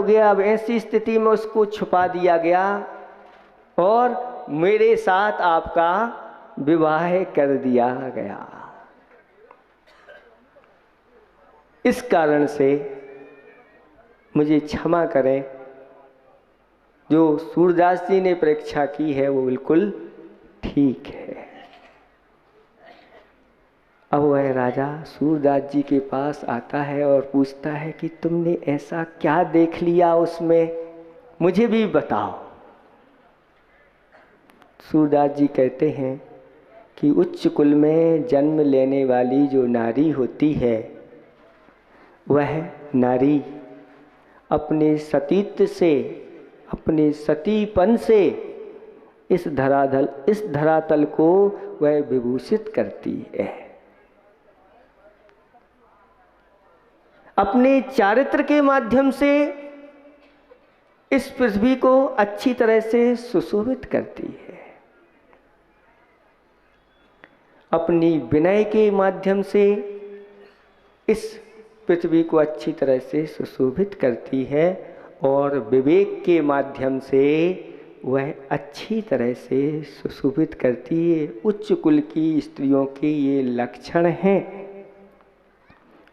गया। अब ऐसी स्थिति में उसको छुपा दिया गया और मेरे साथ आपका विवाह कर दिया गया। इस कारण से मुझे क्षमा करें, जो सूरदास जी ने परीक्षा की है वो बिल्कुल ठीक है। अब वह राजा सूरदास जी के पास आता है और पूछता है कि तुमने ऐसा क्या देख लिया उसमें, मुझे भी बताओ। सूरदास जी कहते हैं कि उच्च कुल में जन्म लेने वाली जो नारी होती है, वह नारी अपने सतीत्व से, अपने सतीपन से इस धरातल को वह विभूषित करती है। अपने चारित्र के माध्यम से इस पृथ्वी को अच्छी तरह से सुशोभित करती है। अपनी विनय के माध्यम से इस पृथ्वी को अच्छी तरह से सुशोभित करती है और विवेक के माध्यम से वह अच्छी तरह से सुशोभित करती है। उच्च कुल की स्त्रियों के ये लक्षण हैं।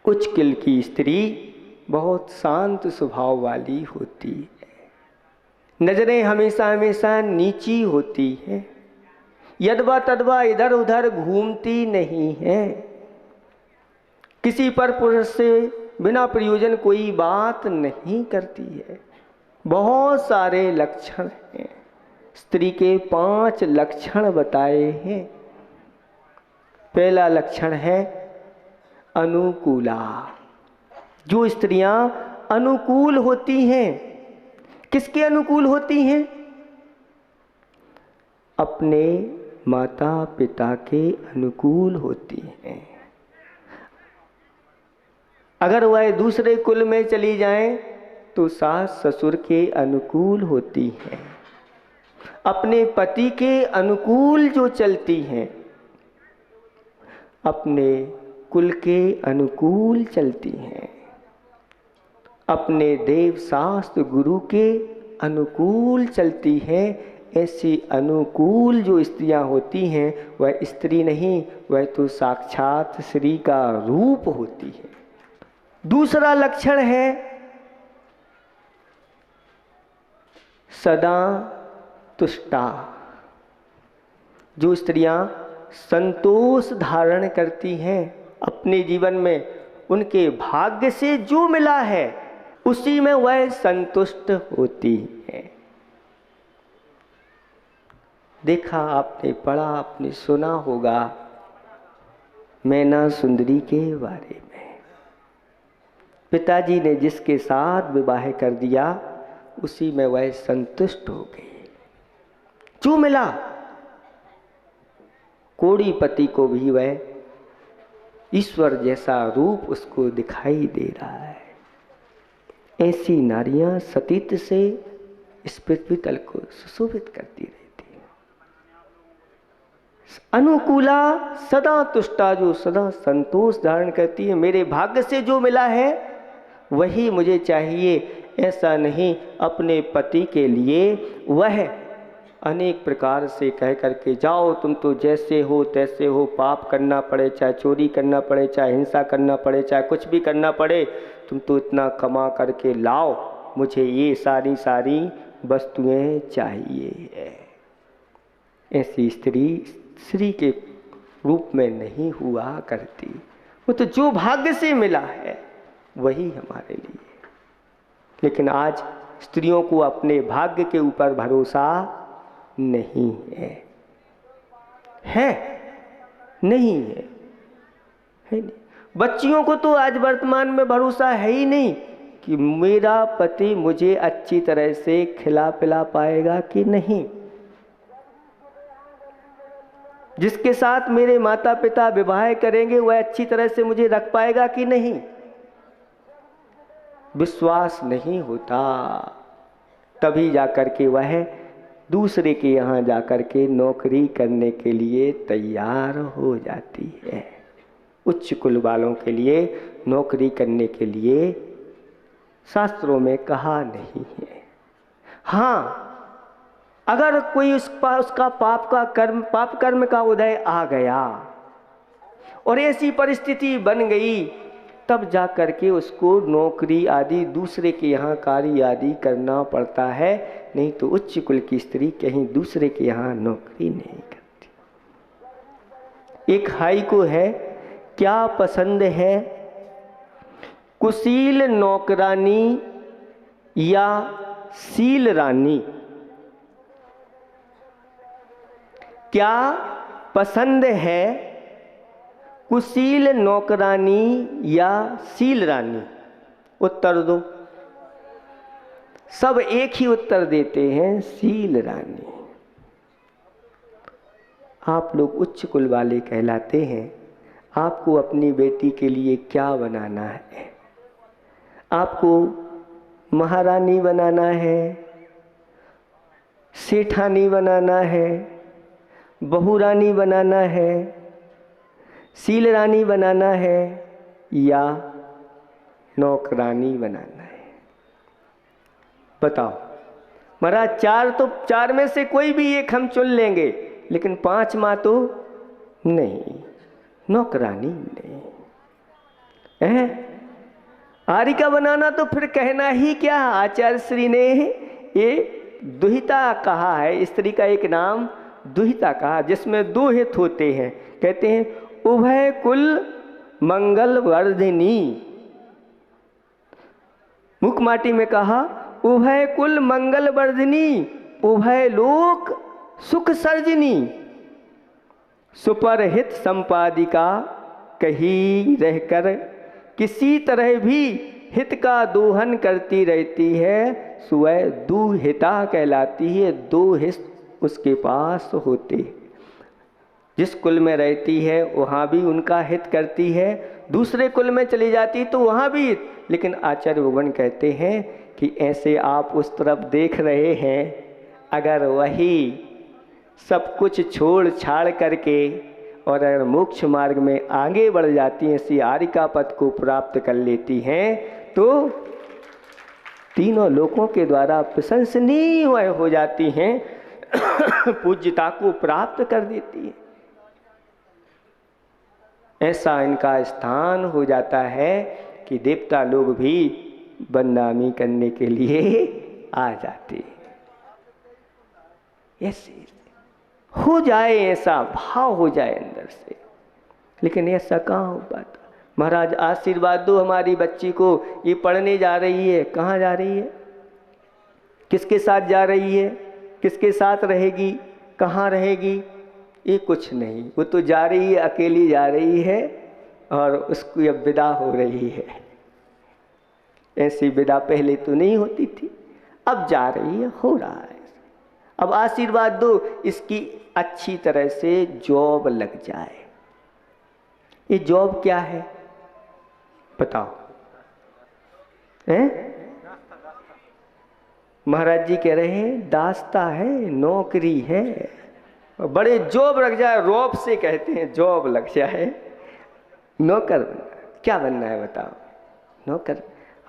उच्च कुल की स्त्री बहुत शांत स्वभाव वाली होती है, नजरें हमेशा हमेशा नीची होती हैं, यदवा तदवा इधर उधर घूमती नहीं है, किसी पर पुरुष से बिना प्रयोजन कोई बात नहीं करती है। बहुत सारे लक्षण हैं। स्त्री के 5 लक्षण बताए हैं। पहला लक्षण है अनुकूला। जो स्त्रियां अनुकूल होती हैं, किसके अनुकूल होती हैं? अपने माता पिता के अनुकूल होती हैं। अगर वह दूसरे कुल में चली जाएं तो सास ससुर के अनुकूल होती हैं। अपने पति के अनुकूल जो चलती हैं, अपने कुल के अनुकूल चलती हैं, अपने देव शास्त्र गुरु के अनुकूल चलती हैं। ऐसी अनुकूल जो स्त्रियां होती हैं वह स्त्री नहीं, वह तो साक्षात श्री का रूप होती है। दूसरा लक्षण है सदा तुष्टा। जो स्त्रियां संतोष धारण करती हैं अपने जीवन में, उनके भाग्य से जो मिला है उसी में वह संतुष्ट होती है। देखा आपने, पढ़ा आपने, सुना होगा मैना सुंदरी के बारे में। पिताजी ने जिसके साथ विवाह कर दिया उसी में वह संतुष्ट हो गई। जो मिला, कोड़ीपति को भी वह ईश्वर जैसा रूप उसको दिखाई दे रहा है। ऐसी नारियां सतीत्व से इस पृथ्वी तल को सुशोभित करती रहती है। अनुकूला सदा तुष्टा, जो सदा संतोष धारण करती है। मेरे भाग्य से जो मिला है वही मुझे चाहिए, ऐसा नहीं अपने पति के लिए वह अनेक प्रकार से कह करके जाओ तुम तो जैसे हो तैसे हो, पाप करना पड़े, चाहे चोरी करना पड़े, चाहे हिंसा करना पड़े, चाहे कुछ भी करना पड़े, तुम तो इतना कमा करके लाओ, मुझे ये सारी सारी वस्तुएं चाहिए। ऐसी स्त्री श्री के रूप में नहीं हुआ करती। वो तो जो भाग्य से मिला है वही हमारे लिए। लेकिन आज स्त्रियों को अपने भाग्य के ऊपर भरोसा नहीं है, नहीं है, है नहीं। बच्चियों को तो आज वर्तमान में भरोसा है ही नहीं कि मेरा पति मुझे अच्छी तरह से खिला पिला पाएगा कि नहीं, जिसके साथ मेरे माता पिता विवाह करेंगे वह अच्छी तरह से मुझे रख पाएगा कि नहीं। विश्वास नहीं होता, तभी जाकर के वह दूसरे के यहाँ जाकर के नौकरी करने के लिए तैयार हो जाती है। उच्च कुल वालों के लिए नौकरी करने के लिए शास्त्रों में कहा नहीं है। हाँ, अगर कोई उसका पाप कर्म का उदय आ गया और ऐसी परिस्थिति बन गई, तब जा कर के उसको नौकरी आदि दूसरे के यहाँ कार्य आदि करना पड़ता है, नहीं तो उच्च कुल की स्त्री कहीं दूसरे के यहाँ नौकरी नहीं करती। एक हाई को है, क्या पसंद है, कुशील नौकरानी या सील रानी? क्या पसंद है, कुशील नौकरानी या सील रानी? उत्तर दो। सब एक ही उत्तर देते हैं, सील रानी। आप लोग उच्च कुल वाले कहलाते हैं। आपको अपनी बेटी के लिए क्या बनाना है? आपको महारानी बनाना है, सेठानी बनाना है, बहुरानी बनाना है, सील रानी बनाना है या नौकरानी बनाना है? बताओ। महाराज चार में से कोई भी एक हम चुन लेंगे, लेकिन 5 माँ तो नहीं, नौकरानी नहीं है। आरिका बनाना तो फिर कहना ही क्या। आचार्य श्री ने ये दुहिता कहा है, स्त्री का एक नाम दुहिता कहा, जिसमें 2 हित होते हैं। कहते हैं उभय कुल मंगल वर्धिनी। मुखमाटी में कहा उभय कुल मंगल वर्धिनी, उभय लोक सुख सर्जनी, सुपरहित संपादिका, कहीं रहकर किसी तरह भी हित का दोहन करती रहती है, स्वयं दुहिता कहलाती है। 2 हित उसके पास होते। जिस कुल में रहती है वहाँ भी उनका हित करती है, दूसरे कुल में चली जाती तो वहाँ भी हित। लेकिन आचार्य भगवान कहते हैं कि ऐसे आप उस तरफ देख रहे हैं, अगर वही सब कुछ छोड़ छाड़ करके और अगर मोक्ष मार्ग में आगे बढ़ जाती हैं, ऐसी आरिका पद को प्राप्त कर लेती हैं, तो तीनों लोकों के द्वारा प्रशंसनीय हो जाती हैं, पूज्यता को प्राप्त कर देती है। ऐसा इनका स्थान हो जाता है कि देवता लोग भी बदनामी करने के लिए आ जाते हैं। ऐसे हो जाए, ऐसा भाव हो जाए अंदर से, लेकिन ऐसा कहाँ हो पाता। महाराज आशीर्वाद दो हमारी बच्ची को, ये पढ़ने जा रही है, कहाँ जा रही है, किसके साथ जा रही है, किसके साथ रहेगी, कहाँ रहेगी, ये कुछ नहीं। वो तो जा रही है, अकेली जा रही है और उसकी अब विदा हो रही है। ऐसी विदा पहले तो नहीं होती थी, अब जा रही है, हो रहा है। अब आशीर्वाद दो इसकी अच्छी तरह से जॉब लग जाए। ये जॉब क्या है बताओ? हैं? महाराज जी कह रहे हैं दास्ता है, नौकरी है। बड़े जॉब लग जाए, रॉब से कहते हैं जॉब लग जाए। नौकर बनना, क्या बनना है बताओ? नौकर।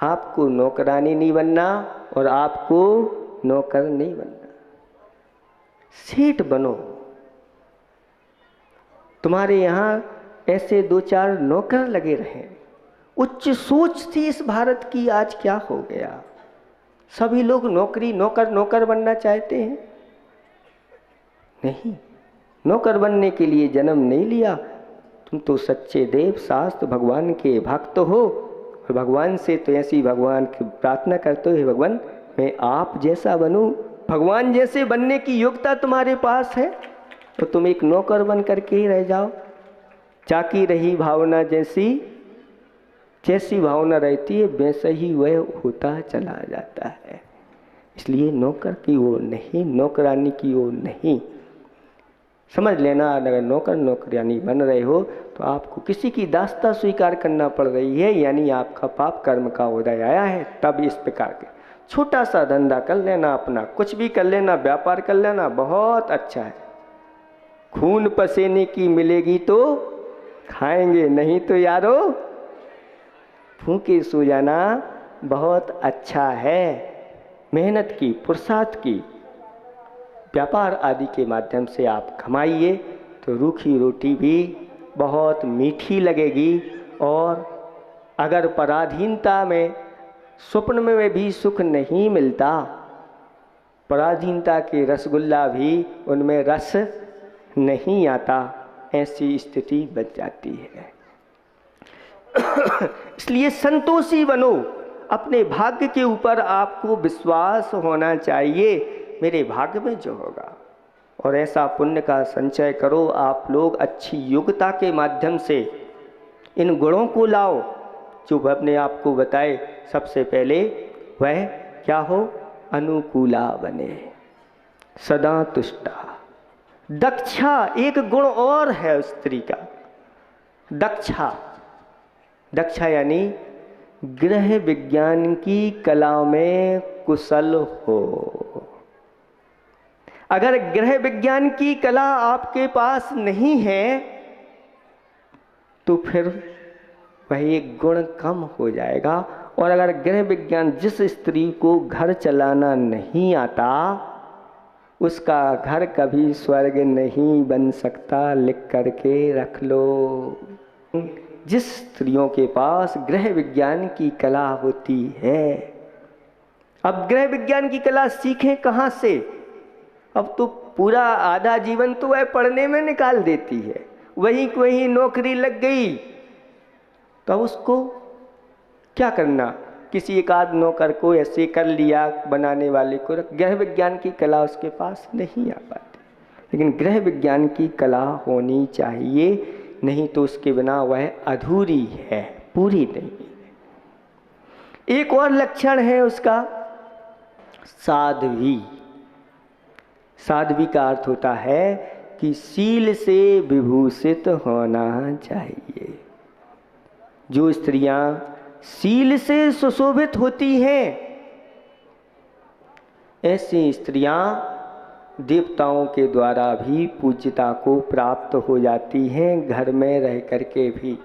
आपको नौकरानी नहीं बनना और आपको नौकर नहीं बनना, सेठ बनो। तुम्हारे यहाँ ऐसे 2-4 नौकर लगे रहे। उच्च सोच थी इस भारत की, आज क्या हो गया? सभी लोग नौकरी नौकर बनना चाहते हैं। नहीं, नौकर बनने के लिए जन्म नहीं लिया। तुम तो सच्चे देव शास्त्र भगवान के भक्त हो और भगवान से तो ऐसी भगवान की प्रार्थना करते हो, हे भगवान मैं आप जैसा बनूं। भगवान जैसे बनने की योग्यता तुम्हारे पास है तो तुम एक नौकर बन करके ही रह जाओ। चाकी रही भावना जैसी भावना रहती है वैसा ही वह होता चला जाता है। इसलिए नौकर की ओर नहीं, नौकरानी की ओर नहीं। समझ लेना, अगर नौकरानी बन रहे हो तो आपको किसी की दास्ता स्वीकार करना पड़ रही है, यानी आपका पाप कर्म का उदय आया है। तब इस प्रकार के छोटा सा धंधा कर लेना, अपना कुछ भी कर लेना, व्यापार कर लेना, बहुत अच्छा है। खून पसीने की मिलेगी तो खाएंगे, नहीं तो यारो फूके सो जाना, बहुत अच्छा है। मेहनत की, पुरुषार्थ की, व्यापार आदि के माध्यम से आप कमाइए तो रूखी रोटी भी बहुत मीठी लगेगी। और अगर पराधीनता में, स्वप्न में भी सुख नहीं मिलता, पराधीनता के रसगुल्ला भी उनमें रस नहीं आता, ऐसी स्थिति बन जाती है। इसलिए संतोषी बनो, अपने भाग्य के ऊपर आपको विश्वास होना चाहिए, मेरे भाग्य में जो होगा। और ऐसा पुण्य का संचय करो आप लोग, अच्छी योग्यता के माध्यम से इन गुणों को लाओ जो अपने आप को बताए। सबसे पहले वह क्या हो? अनुकूला बने, सदा तुष्टा, दक्षा। एक गुण और है स्त्री का, दक्षा। दक्षा यानी गृह विज्ञान की कला में कुशल हो। अगर गृह विज्ञान की कला आपके पास नहीं है तो फिर वह एक गुण कम हो जाएगा। और अगर गृह विज्ञान, जिस स्त्री को घर चलाना नहीं आता उसका घर कभी स्वर्ग नहीं बन सकता, लिख करके रख लो। जिस स्त्रियों के पास गृह विज्ञान की कला होती है, अब गृह विज्ञान की कला सीखें कहाँ से? अब तो पूरा आधा जीवन तो वह पढ़ने में निकाल देती है, वहीं नौकरी लग गई तो उसको क्या करना? किसी एक आध नौकर को ऐसे कर लिया, बनाने वाले को। गृह विज्ञान की कला उसके पास नहीं आ पाती, लेकिन गृह विज्ञान की कला होनी चाहिए, नहीं तो उसके बिना वह अधूरी है, पूरी नहीं है। एक और लक्षण है उसका, साध्वी। साध्वी का अर्थ होता है कि शील से विभूषित होना चाहिए। जो स्त्रियां शील से सुशोभित होती हैं, ऐसी स्त्रियां देवताओं के द्वारा भी पूज्यता को प्राप्त हो जाती हैं, घर में रह करके भी।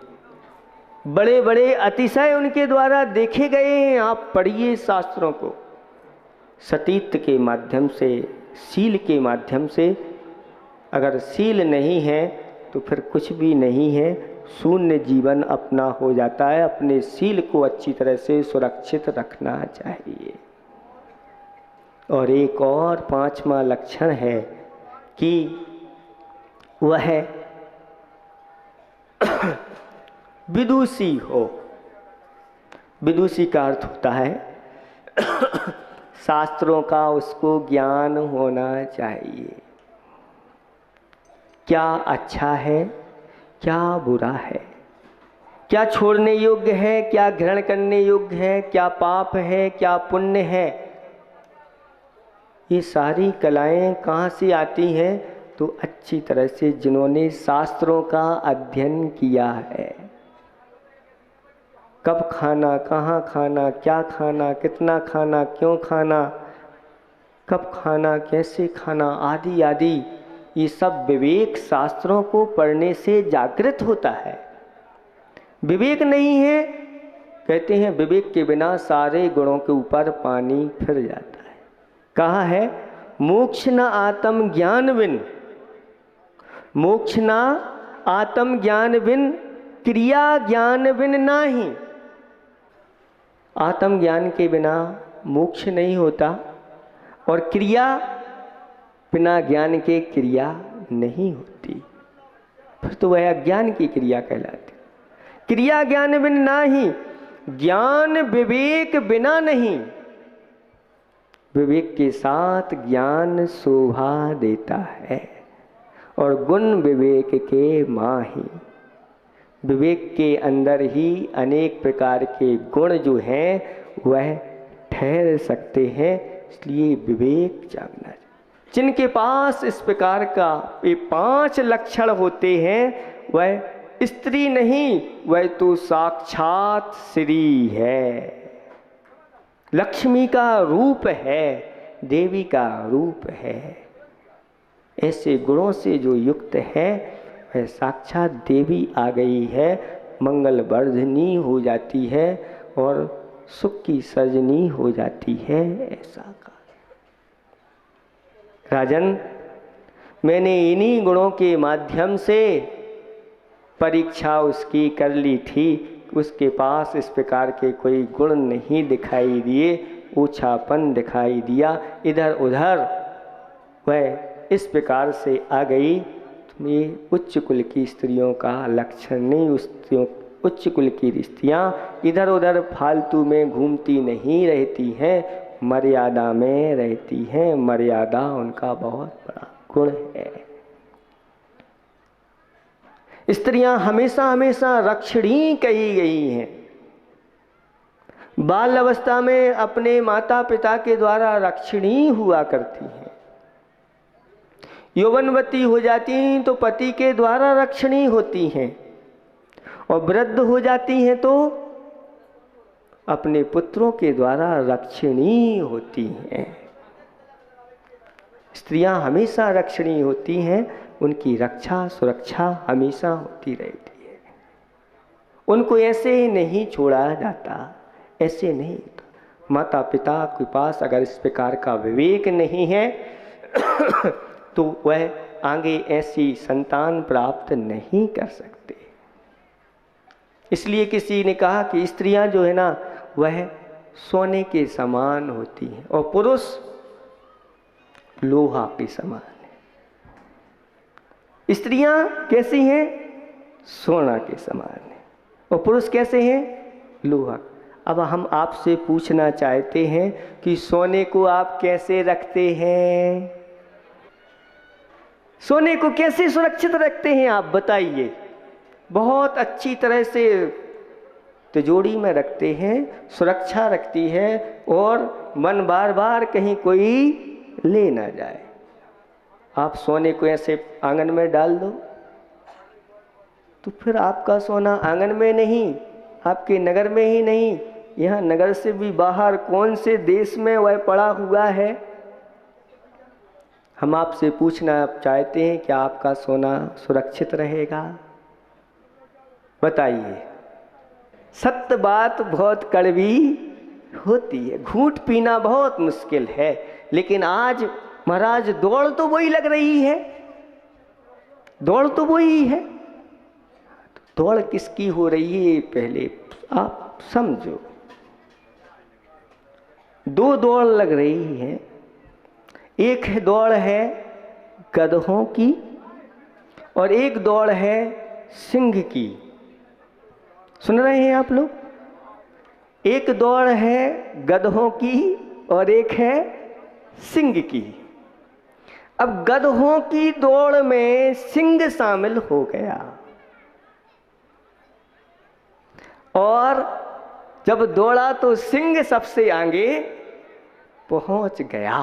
बड़े बड़े अतिशय उनके द्वारा देखे गए हैं। आप पढ़िए शास्त्रों को, सतीत्व के माध्यम से, शील के माध्यम से। अगर शील नहीं है तो फिर कुछ भी नहीं है, शून्य जीवन अपना हो जाता है। अपने शील को अच्छी तरह से सुरक्षित रखना चाहिए। और एक और पांचवा लक्षण है कि वह विदुषी हो। विदुषी का अर्थ होता है शास्त्रों का उसको ज्ञान होना चाहिए। क्या अच्छा है, क्या बुरा है, क्या छोड़ने योग्य है, क्या ग्रहण करने योग्य है, क्या पाप है, क्या पुण्य है। ये सारी कलाएं कहाँ से आती हैं? तो अच्छी तरह से जिन्होंने शास्त्रों का अध्ययन किया है। कब खाना, कहाँ खाना, क्या खाना, कितना खाना, क्यों खाना, कब खाना, कैसे खाना, आदि आदि, ये सब विवेक शास्त्रों को पढ़ने से जागृत होता है। विवेक नहीं है, कहते हैं विवेक के बिना सारे गुणों के ऊपर पानी फिर जाता है। कहा है, मोक्ष न आत्म ज्ञान बिन, मोक्ष न आत्म ज्ञान बिन, क्रिया ज्ञान बिन नाही। आत्म ज्ञान के बिना मोक्ष नहीं होता, और क्रिया बिना ज्ञान के क्रिया नहीं होती, फिर तो वह अज्ञान की क्रिया कहलाती। क्रिया ज्ञान बिन नाही, ज्ञान विवेक बिना नहीं। विवेक के साथ ज्ञान शोभा देता है, और गुण विवेक के माही। विवेक के अंदर ही अनेक प्रकार के गुण जो हैं वह ठहर सकते हैं। इसलिए विवेक जागना चाहिए। जिनके पास इस प्रकार का ये 5 लक्षण होते हैं वह स्त्री नहीं, वह तो साक्षात श्री है, लक्ष्मी का रूप है, देवी का रूप है। ऐसे गुणों से जो युक्त है वह साक्षात देवी आ गई है, मंगल वर्धनी हो जाती है और सुख की सर्जनी हो जाती है। ऐसा कहा राजन, मैंने इन्हीं गुणों के माध्यम से परीक्षा उसकी कर ली थी। उसके पास इस प्रकार के कोई गुण नहीं दिखाई दिए, ऊंचापन दिखाई दिया, इधर उधर वह इस प्रकार से आ गई। ये उच्च कुल की स्त्रियों का लक्षण नहीं। उच्च कुल की स्त्रियाँ इधर उधर फालतू में घूमती नहीं रहती हैं, मर्यादा में रहती हैं। मर्यादा उनका बहुत बड़ा गुण है। स्त्रियां हमेशा हमेशा रक्षणी कही गई हैं। बाल अवस्था में अपने माता पिता के द्वारा रक्षणी हुआ करती हैं। यौवनवती हो जाती हैं तो पति के द्वारा रक्षणी होती हैं, और वृद्ध हो जाती हैं तो अपने पुत्रों के द्वारा रक्षणी होती हैं। स्त्रियां हमेशा रक्षणी होती हैं, उनकी रक्षा सुरक्षा हमेशा होती रहती है। उनको ऐसे नहीं छोड़ा जाता, ऐसे नहीं। माता पिता के पास अगर इस प्रकार का विवेक नहीं है तो वह आगे ऐसी संतान प्राप्त नहीं कर सकते। इसलिए किसी ने कहा कि स्त्रियां जो है ना वह सोने के समान होती हैं और पुरुष लोहा के समान है। स्त्रियां कैसी हैं? सोना के समान है, और पुरुष कैसे हैं? लोहा। अब हम आपसे पूछना चाहते हैं कि सोने को आप कैसे रखते हैं? सोने को कैसे सुरक्षित रखते हैं आप बताइए। बहुत अच्छी तरह से तिजोरी में रखते हैं, सुरक्षा रखती है, और मन बार बार कहीं कोई ले ना जाए। आप सोने को ऐसे आंगन में डाल दो तो फिर आपका सोना आंगन में नहीं, आपके नगर में ही नहीं, यहाँ नगर से भी बाहर कौन से देश में वह पड़ा हुआ है। हम आपसे पूछना चाहते हैं कि आपका सोना सुरक्षित रहेगा? बताइए। सत्य बात बहुत कड़वी होती है, घूंट पीना बहुत मुश्किल है, लेकिन आज महाराज दौड़ तो वही लग रही है, दौड़ तो वही है। दौड़ किसकी हो रही है पहले आप समझो। दो दौड़ लग रही है। एक दौड़ है गधों की और एक दौड़ है सिंह की। सुन रहे हैं आप लोग? एक दौड़ है गधों की और एक है सिंह की। अब गधों की दौड़ में सिंह शामिल हो गया, और जब दौड़ा तो सिंह सबसे आगे पहुंच गया।